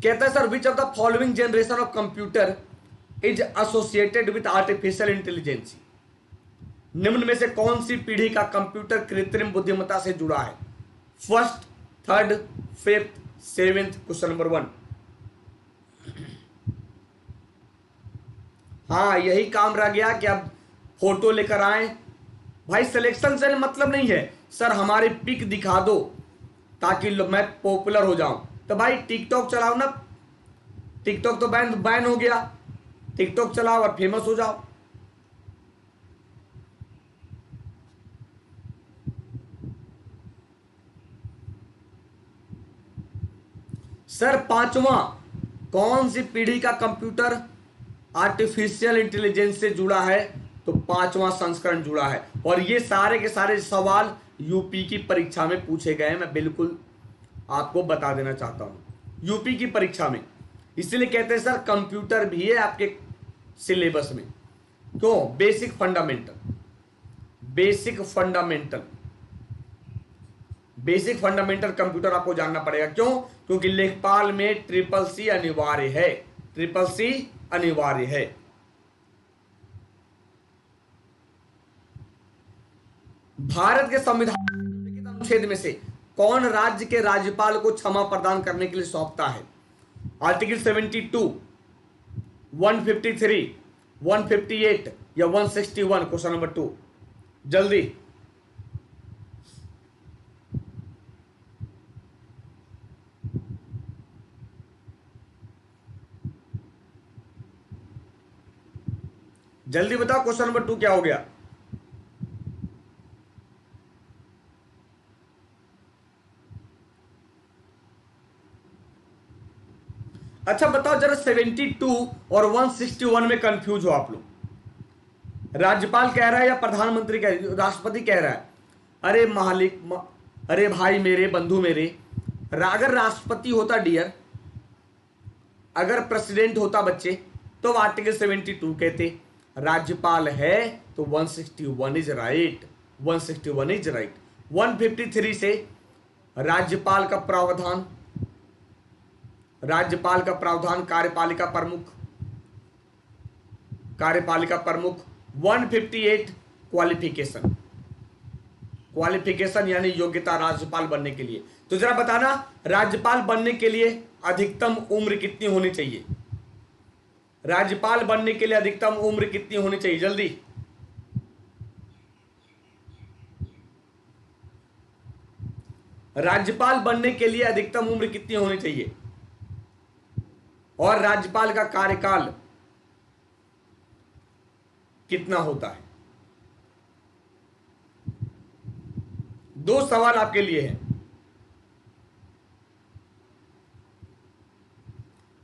कहता है sir which of the following generation of computer is associated with artificial intelligence. निम्न में से कौन सी पीढ़ी का कंप्यूटर कृत्रिम बुद्धिमत्ता से जुड़ा है? First, third, fifth, seventh. Question number 1। हाँ, यही काम रह गया कि अब फोटो लेकर आए। भाई सिलेक्शन से मतलब नहीं है सर, हमारी पिक दिखा दो ताकि मैं पॉपुलर हो जाऊं। तो भाई टिकटॉक चलाओ ना, टिकटॉक तो बैन हो गया, टिकटॉक चलाओ और फेमस हो जाओ। सर पांचवा, कौन सी पीढ़ी का कंप्यूटर आर्टिफिशियल इंटेलिजेंस से जुड़ा है? तो पांचवा संस्करण जुड़ा है। और ये सारे के सारे सवाल यूपी की परीक्षा में पूछे गए हैं, मैं बिल्कुल आपको बता देना चाहता हूं, यूपी की परीक्षा में। इसलिए कहते हैं सर कंप्यूटर भी है आपके सिलेबस में। क्यों? Basic fundamental, basic fundamental, basic fundamental computer आपको जानना पड़ेगा। क्यों? क्योंकि लेखपाल में ट्रिपल सी अनिवार्य है, ट्रिपल सी अनिवार्य है। भारत के संविधान के निम्नलिखित अनुच्छेद में से कौन राज्य के राज्यपाल को क्षमा प्रदान करने के लिए सौंपता है? आर्टिकल 72, 153, 158 या 161। क्वेश्चन नंबर 2, जल्दी। जल्दी बताओ क्वेश्चन नंबर 2 क्या हो गया? अच्छा बताओ जरा, 72 और 161 में कंफ्यूज हो आप लोग? राज्यपाल कह रहा है या प्रधानमंत्री कह रहा है, राष्ट्रपति कह रहा है? अरे अरे भाई मेरे, बंधु मेरे, अगर राष्ट्रपति होता डियर, अगर प्रेसिडेंट होता बच्चे, तो आर्टिकल 72 कहते। राज्यपाल है तो 161 इज राइट, 161 इज राइट। 153 से राज्यपाल का प्रावधान, राज्यपाल का प्रावधान कार्यपालिका प्रमुख, कार्यपालिका प्रमुख। 158 क्वालिफिकेशन, क्वालिफिकेशन यानी योग्यता राज्यपाल बनने के लिए। तो जरा बताना, राज्यपाल बनने के लिए अधिकतम उम्र कितनी होनी चाहिए? राज्यपाल बनने के लिए अधिकतम उम्र कितनी होनी चाहिए? जल्दी। राज्यपाल बनने के लिए अधिकतम उम्र कितनी होनी चाहिए? और राज्यपाल का कार्यकाल कितना होता है? 2 सवाल आपके लिए हैं,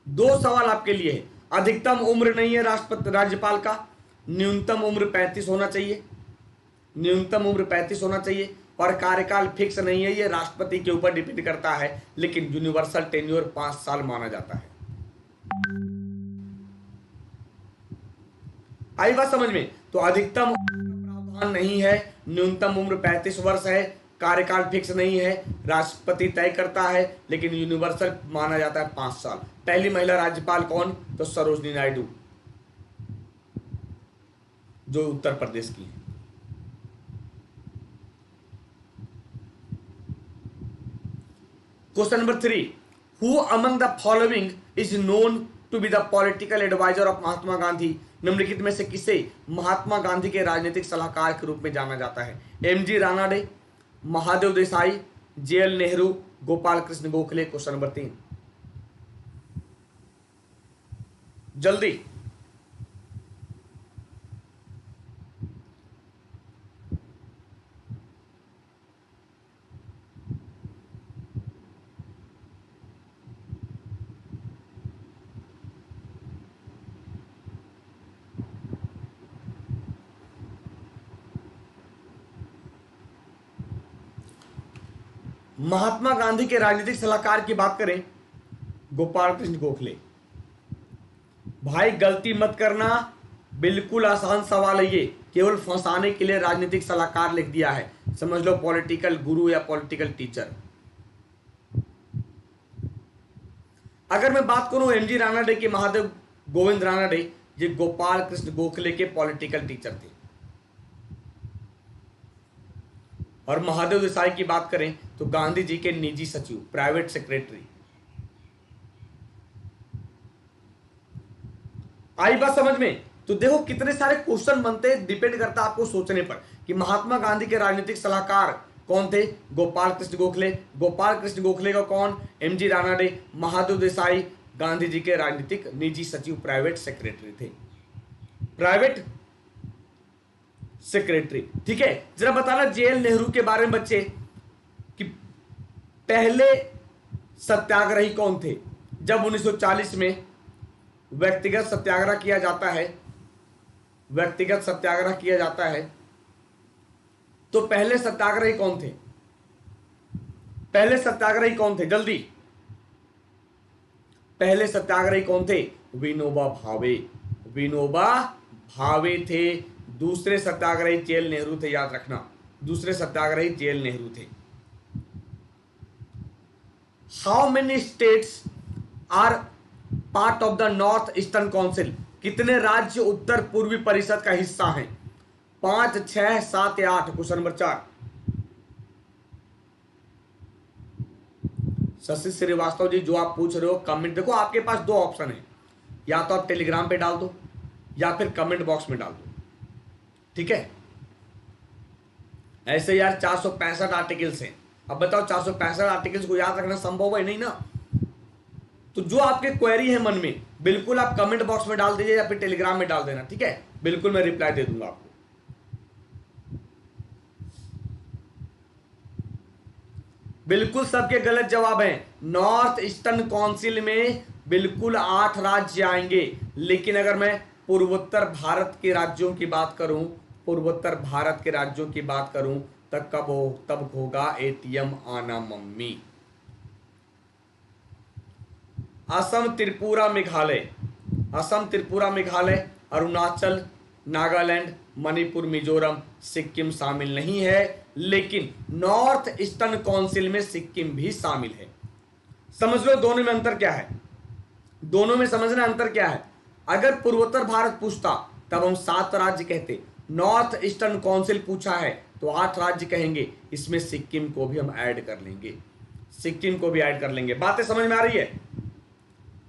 2 सवाल आपके लिए है। अधिकतम उम्र नहीं है राष्ट्रपति राज्यपाल का, न्यूनतम उम्र 35 होना चाहिए, न्यूनतम उम्र 35 होना चाहिए। और कार्यकाल फिक्स नहीं है, ये राष्ट्रपति के ऊपर डिपेंड करता है, लेकिन यूनिवर्सल टेन्योर 5 साल माना जाता है। आई बात समझ में? तो अधिकतम प्रावधान नहीं है, न्यूनतम उम्र 35 वर्ष है, कार्यकाल फिक्स नहीं है, राष्ट्रपति तय करता है, लेकिन यूनिवर्सल माना जाता है 5 साल। पहली महिला राज्यपाल कौन? तो सरोजनी नायडू, जो उत्तर प्रदेश की है। Question number 3, who among the following is known to be the political adviser of Mahatma Gandhi? निम्नलिखित में से किसे महात्मा गांधी के राजनीतिक सलाहकार के रूप में जाना जाता है? MG Ranade, Mahadev Desai, JL Nehru, Gopal Krishna Gokhale. Question number 3, जल्दी। महात्मा गांधी के राजनीतिक सलाहकार की बात करें, गोपाल कृष्ण गोखले। भाई गलती मत करना, बिल्कुल आसान सवाल है ये, केवल फंसाने के लिए राजनीतिक सलाहकार लिख दिया है, समझ लो पॉलिटिकल गुरु या पॉलिटिकल टीचर। अगर मैं बात करूं एमजी रानाडे की, महादेव गोविंद रानाडे, ये गोपाल कृष्ण गोखले के पॉलिटिकल टीचर थे। और महादेव देसाई की बात करें तो गांधी जी के निजी सचिव, प्राइवेट सेक्रेटरी। आई बात समझ में? तो देखो कितने सारे क्वेश्चन बनते हैं, डिपेंड करता है आपको सोचने पर कि महात्मा गांधी के राजनीतिक सलाहकार कौन थे? गोपाल कृष्ण गोखले। गोपाल कृष्ण गोखले का कौन? एमजी रानाडे। महादेव देसाई गांधी जी के राजनीतिक निजी सचिव, प्राइवेट सेक्रेटरी थे, प्राइवेट सेक्रेटरी। ठीक है, जरा बताना जेएल नेहरू के बारे में बच्चे कि पहले सत्याग्रही कौन थे? जब 1940 में व्यक्तिगत सत्याग्रह किया जाता है, व्यक्तिगत सत्याग्रह किया जाता है, तो पहले सत्याग्रही कौन थे? पहले सत्याग्रही कौन थे? जल्दी, पहले सत्याग्रही कौन थे? विनोबा भावे। विनोबा भावे थे। दूसरे सत्याग्रही जेएल नेहरू थे, याद रखना, दूसरे सत्याग्रही जेएल नेहरू थे। How many states are part of the north eastern council? कितने राज्य उत्तर पूर्वी परिषद का हिस्सा हैं? 5, 6, 7 या 8? Question number 4। शशि श्रीवास्तव जी, जो आप पूछ रहे हो कमेंट, देखो आपके पास 2 ऑप्शन है, या तो आप टेलीग्राम पे डाल दो या फिर कमेंट बॉक्स में डाल दो। ठीक है, ऐसे यार 465 आर्टिकल्स हैं। अब बताओ 465 आर्टिकल्स को याद रखना संभव है नहीं ना? तो जो आपके क्वेरी है मन में, बिल्कुल आप कमेंट बॉक्स में डाल दीजिए या फिर टेलीग्राम में डाल देना। ठीक है, बिल्कुल मैं रिप्लाई दे दूंगा आपको। बिल्कुल सबके गलत जवाब हैं। नॉर्थ ईस्टर्न काउंसिल में बिल्कुल 8 राज्य आएंगे, लेकिन अगर मैं पूर्वोत्तर भारत के राज्यों की बात करूं, पूर्वोत्तर भारत के राज्यों की बात करूं, तब होगा एटीएम आना मम्मी। असम, त्रिपुरा, मेघालय, असम, त्रिपुरा, मेघालय, अरुणाचल, नागालैंड, मणिपुर, मिजोरम, सिक्किम शामिल नहीं है, लेकिन नॉर्थ ईस्टर्न काउंसिल में सिक्किम भी शामिल है। समझ लो दोनों में अंतर क्या है, दोनों में समझना अंतर क्या है। अगर पूर्वोत्तर भारत पूछता तब हम 7 राज्य कहते, नॉर्थ ईस्टर्न काउंसिल पूछा है तो 8 राज्य कहेंगे, इसमें सिक्किम को भी हम ऐड कर लेंगे, सिक्किम को भी ऐड कर लेंगे। बातें समझ में आ रही है?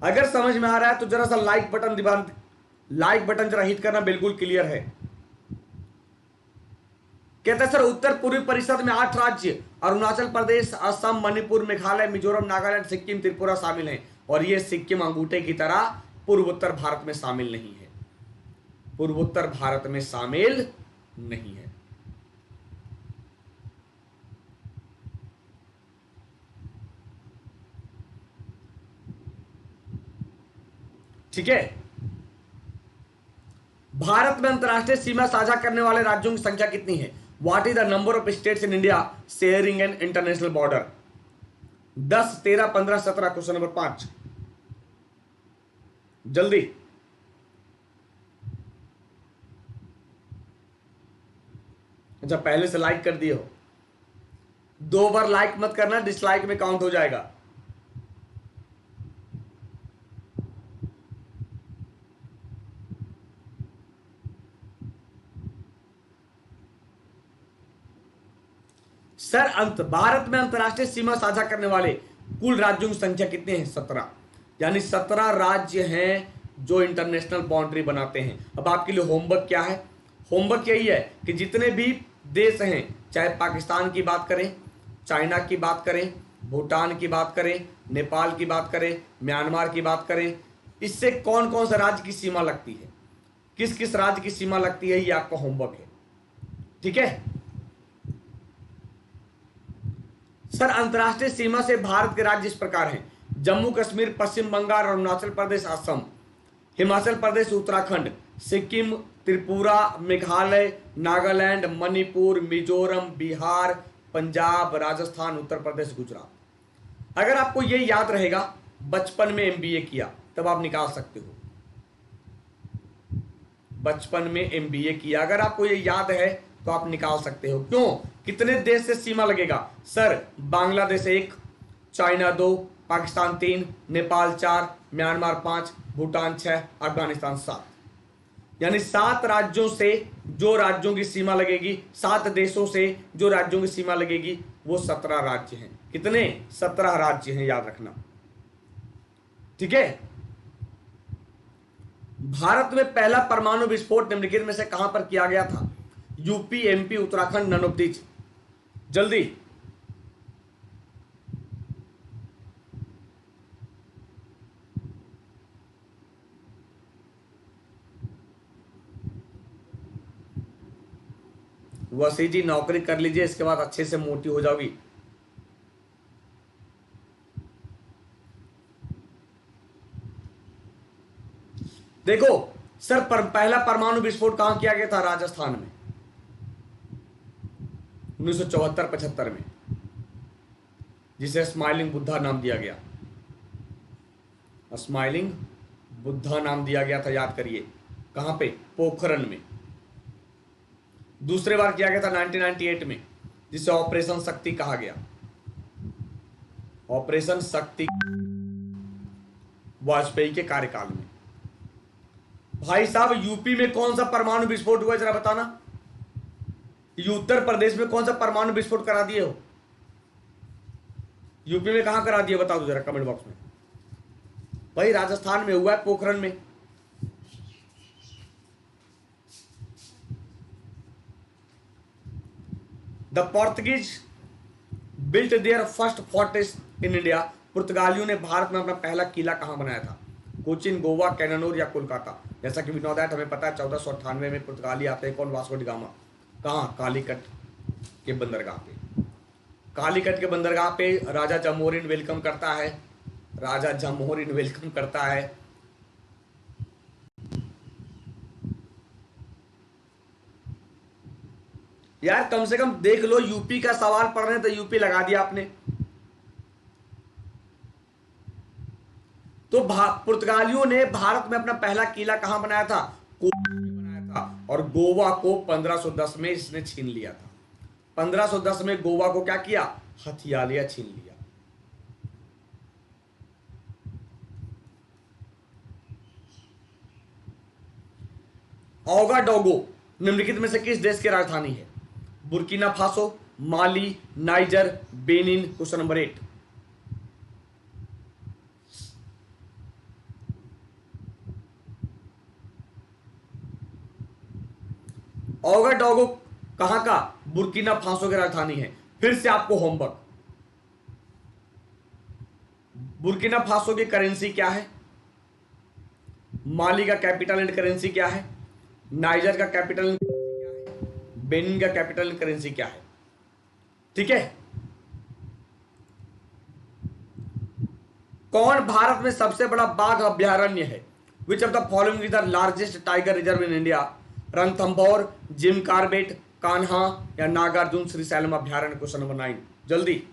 अगर समझ में आ रहा है तो जरा सा लाइक बटन जरा हिट करना, बिल्कुल क्लियर है। कहता है सर उत्तर पूर्वी परिषद में 8 राज्य, अरुणाचल प्रदेश, असम, मणिपुर, मेघालय, मिजोरम, नागालैंड, सिक्किम, त्रिपुरा शामिल हैं, और ये सिक्किम अंगूठे की तरह पूर्वोत्तर भारत में शामिल नहीं है, पूर्वोत्तर भारत में शामिल नहीं है। ठीक है, भारत में अंतरराष्ट्रीय सीमा साझा करने वाले राज्यों की संख्या कितनी है? What is the number of states in India sharing an international border? 10, 13, 15, 17? Question number 5, जल्दी। अच्छा, पहले से लाइक कर दिए हो, 2 बार लाइक मत करना, डिसलाइक में काउंट हो जाएगा। सर भारत में अंतरराष्ट्रीय सीमा साझा करने वाले कुल राज्यों की संख्या कितने हैं? 17, यानी 17 राज्य हैं जो इंटरनेशनल बाउंड्री बनाते हैं। अब आपके लिए होमवर्क क्या है? होमवर्क यही है कि जितने भी देश हैं, चाहे पाकिस्तान की बात करें, चाइना की बात करें, भूटान की बात करें, नेपाल की बात करें, म्यांमार की बात करें, इससे कौन कौन सा राज्य की सीमा लगती है, किस किस राज्य की सीमा लगती है, ये आपका होमवर्क है। ठीक है सर, अंतरराष्ट्रीय सीमा से भारत के राज्य इस प्रकार हैं: जम्मू कश्मीर, पश्चिम बंगाल, अरुणाचल प्रदेश, असम, हिमाचल प्रदेश, उत्तराखंड, सिक्किम, त्रिपुरा, मेघालय, नागालैंड, मणिपुर, मिजोरम, बिहार, पंजाब, राजस्थान, उत्तर प्रदेश, गुजरात। अगर आपको ये याद रहेगा, बचपन में एमबीए किया तब आप निकाल सकते हो, बचपन में एमबीए किया अगर आपको ये याद है तो आप निकाल सकते हो। क्यों? कितने देश से सीमा लगेगा? Sir Bangladesh 1, China 2, Pakistan 3, Nepal 4, Myanmar 5, Bhutan 6, Afghanistan 7। यानी 7 राज्यों से जो राज्यों की सीमा लगेगी, 7 देशों से जो राज्यों की सीमा लगेगी, वो 17 राज्य हैं। कितने? 17 राज्य हैं, याद रखना। ठीक है। भारत में पहला परमाणु विस्फोट निम्नलिखित में से कहां पर किया गया था? UP, MP, Uttarakhand, none of these. जल्दी। वसी जी नौकरी कर लीजिए, इसके बाद अच्छे से मोटी हो जाओगी। देखो सर, पहला परमाणु विस्फोट कहां किया गया था? राजस्थान में 1974-75 में, जिसे स्माइलिंग बुद्धा नाम दिया गया। स्माइलिंग बुद्धा नाम दिया गया था, याद करिए। कहां पे? पोखरण में। दूसरे बार किया गया था 1998 में, जिसे ऑपरेशन शक्ति कहा गया। ऑपरेशन शक्ति वाजपेयी के कार्यकाल में। भाई साहब, यूपी में कौन सा परमाणु विस्फोट हुआ, जरा बताना। उत्तर प्रदेश में कौन सा परमाणु विस्फोट करा दिए हो? यूपी में कहां करा दिए, बता दो जरा कमेंट बॉक्स में। भाई राजस्थान में हुआ है, पोखरण में। The Portuguese built there first fortress in India. पुर्तगालियों ने भारत में अपना पहला किला कहां बनाया था? कोचिन, गोवा, कैननूर या कोलकाता? जैसा कि विनोद दैट हमें पता है 1498 में पुर्तगाली आते हैं। कौन? Vasco D gamma. कहाँ? कालीकट के बंदरगाह पे। कालीकट के बंदरगाह पे राजा जमोरिन वेलकम करता है। राजा जमोरिन वेलकम करता है। यार कम से कम देख लो, यूपी का सवाल पढ़ रहे हैं तो यूपी लगा दिया आपने। तो पुर्तगालियों ने भारत में अपना पहला किला कहां बनाया था? बनाया था। और गोवा को 1510 में इसने छीन लिया था। 1510 में गोवा को क्या किया? हथिया लिया, छीन लिया। ओगाडोगो निम्नलिखित में से किस देश की राजधानी है? बुर्किना फासो, माली, नाइजर, बेनिन। Question number 8। ओगाडोगो कहां का? बुर्किना फासो की राजधानी है। फिर से आपको होमवर्क। बुर्किना फासो की करेंसी क्या है? माली का कैपिटल एंड करेंसी क्या है? नाइजर का कैपिटल एंड करेंसी क्या है? बेनिन का कैपिटल एंड करेंसी क्या है? ठीक है। कौन भारत में सबसे बड़ा बाघ अभ्यारण्य है? Which of the following is the largest tiger reserve in India? Ranthambore, Jim Corbett, Kanha या नागार्जुन श्रीशैलम अभ्यारण्य? Question number 9। जल्दी।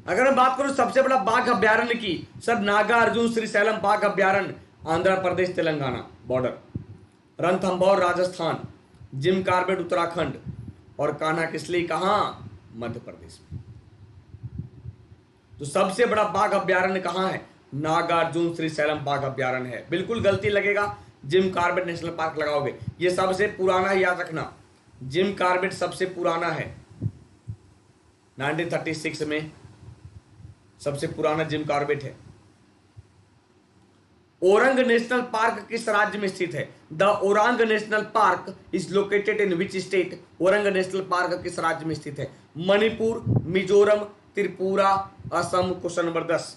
अगर मैं बात करूं सबसे बड़ा बाघ अभ्यारण्य की, सर नागार्जुन श्रीशैलम बाघ अभ्यारण्य, Andhra Pradesh Telangana border. Ranthambore Rajasthan, Jim Corbett Uttarakhand और कान्हा किसली कहां? मध्य प्रदेश में। तो सबसे बड़ा बाघ अभ्यारण्य कहां है? नागार्जुन श्रीशैलम बाघ अभ्यारण्य है। बिल्कुल गलती लगेगा, जिम कार्बेट नेशनल पार्क लगाओगे। ये सबसे पुराना है, याद रखना। जिम कार्बेट सबसे पुराना है, 1936 में सबसे पुराना जिम कार्बेट है। ओरंग नेशनल पार्क किस राज्य में स्थित है? The orang national park is located in which state? Orang national park किस राज्य में स्थित है? Manipur, Mizoram, Tripura, Assam? Question number 10।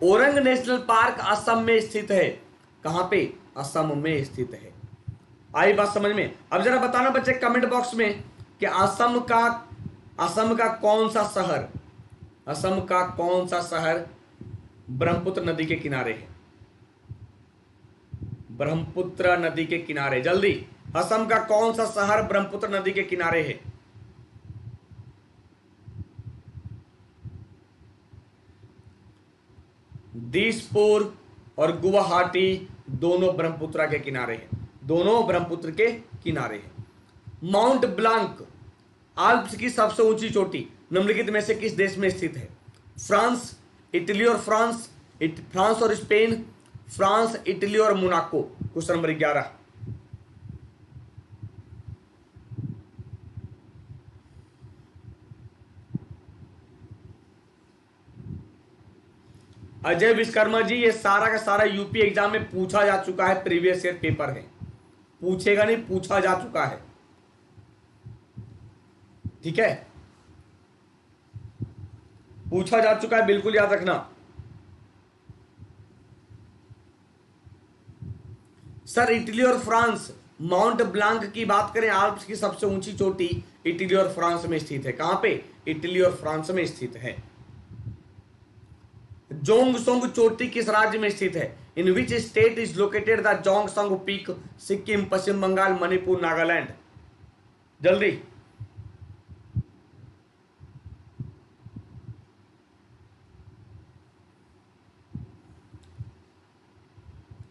Orang national park Assam में स्थित है। कहां पे? असम में स्थित है। आई बात समझ में? अब जरा बताना बच्चे कमेंट बॉक्स में कि असम का कौन सा शहर, असम का कौन सा शहर ब्रह्मपुत्र नदी के किनारे है? ब्रह्मपुत्र नदी के किनारे। जल्दी, असम का कौन सा शहर ब्रह्मपुत्र नदी के किनारे है? दिसपुर और गुवाहाटी दोनों ब्रह्मपुत्र के किनारे हैं, दोनों ब्रह्मपुत्र के किनारे हैं। माउंट ब्लांक आल्प्स की सबसे ऊंची चोटी निम्नलिखित में से किस देश में स्थित है? फ्रांस, इटली और फ्रांस और स्पेन, फ्रांस, इटली और Monaco. Question number 11। Ajay Vishwakarma ji, ये सारा का सारा यूपी एग्जाम में पूछा जा चुका है, प्रीवियस ईयर पेपर है, पूछेगा नहीं, पूछा जा चुका है। ठीक है, पूछा जा चुका है, बिल्कुल याद रखना। सर इटली और फ्रांस, माउंट ब्लांक की बात करें, आल्प्स की सबसे ऊंची चोटी इटली और फ्रांस में स्थित है। कहां पे? इटली और फ्रांस में स्थित है। जोंगसोंग चोटी किस राज्य में स्थित है? In which state is located the Jongsong peak? Sikkim, Paschim Bangal, Manipur, Nagaland. जल्दी,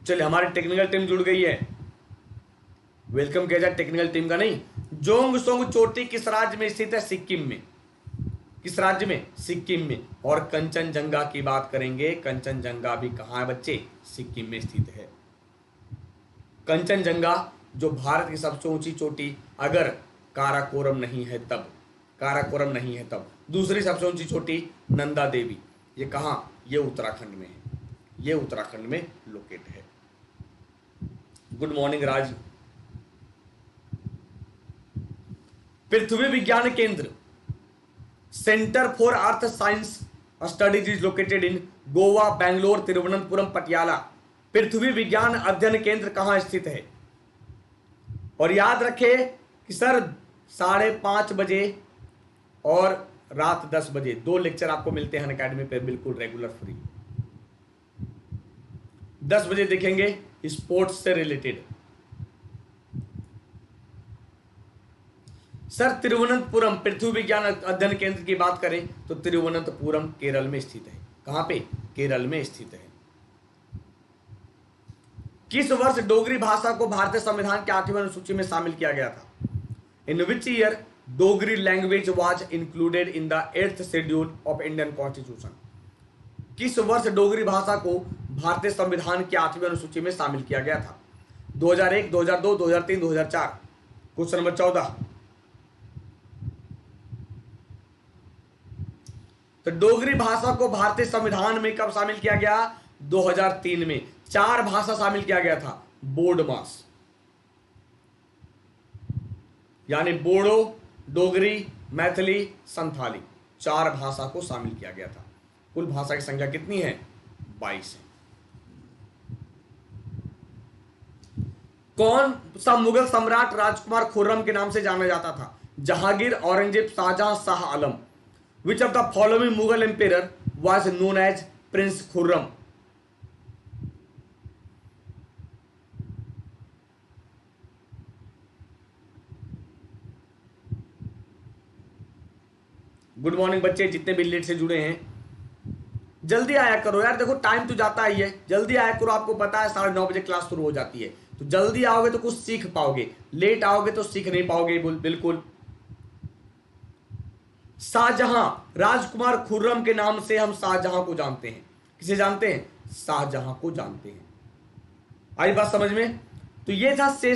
चलिए हमारी टेक्निकल टीम जुड़ गई है, वेलकम किया जाए टेक्निकल टीम का। नहीं, जोंगसोंग चोटी किस राज्य में स्थित है? सिक्किम में। किस राज्य में? सिक्किम में। और कंचनजंगा की बात करेंगे, कंचनजंगा भी कहां है बच्चे? सिक्किम में स्थित है। कंचनजंगा जो भारत की सबसे ऊंची चोटी, अगर काराकोरम नहीं है तब, काराकोरम नहीं है तब। दूसरी सबसे ऊंची चोटी नंदा देवी, ये कहां? ये उत्तराखंड में है, ये उत्तराखंड में लोकेट है। गुड मॉर्निंग राज। पृथ्वी विज्ञान केंद्र, centre for earth science studies is located in Goa, Bangalore, Thiruvananthapuram, Patiala. पृथ्वी विज्ञान अध्ययन केंद्र कहां स्थित है? और याद रखें कि सर 5:30 बजे और रात 10 बजे 2 लेक्चर आपको मिलते हैं अनअकैडमी पे, बिल्कुल रेगुलर फ्री। 10 बजे देखेंगे स्पोर्ट्स से रिलेटेड। सर तिरुवनंतपुरम पृथ्वी विज्ञान अध्ययन केंद्र की बात करें तो तिरुवनंतपुरम केरल में स्थित है। कहां पे? केरल में स्थित है। किस वर्ष डोगरी भाषा को भारतीय संविधान के 8वीं अनुसूची में शामिल किया गया था? In which year Dogri language was included in the 8th schedule of Indian constitution? किस वर्ष डोगरी भाषा को भारतीय संविधान की 8वीं अनुसूची में शामिल किया गया था? 2001, 2002, 2003, 2004। Question number 14। तो डोगरी भाषा को भारतीय संविधान में कब शामिल किया गया? 2003 में। 4 भाषा शामिल किया गया था, बोर्ड मास, यानी बोडो, डोगरी, मैथिली, संथाली, 4 भाषा को शामिल किया गया था। कुल भाषा की संख्या कितनी है? 22 है। कौन सा मुगल सम्राट राजकुमार खुर्रम के नाम से जाना जाता था? Jahangir, Aurangzeb, Shah, Shah Alam. Which of the following Mughal empire was known as prince Khurram? Good morning बच्चे, जितने भी लेट से जुड़े हैं जल्दी आया करो यार, देखो टाइम तो जाता ही है, जल्दी आया करो। आपको पता है 9:30 बजे क्लास शुरू हो जाती है, तो जल्दी आओगे तो कुछ सीख पाओगे, लेट आओगे तो सीख नहीं पाओगे बिल्कुल। शाहजहां, राजकुमार खुर्रम के नाम से हम शाहजहां को जानते हैं। किसे जानते हैं? शाहजहां को जानते हैं। आई बात समझ में? तो ये था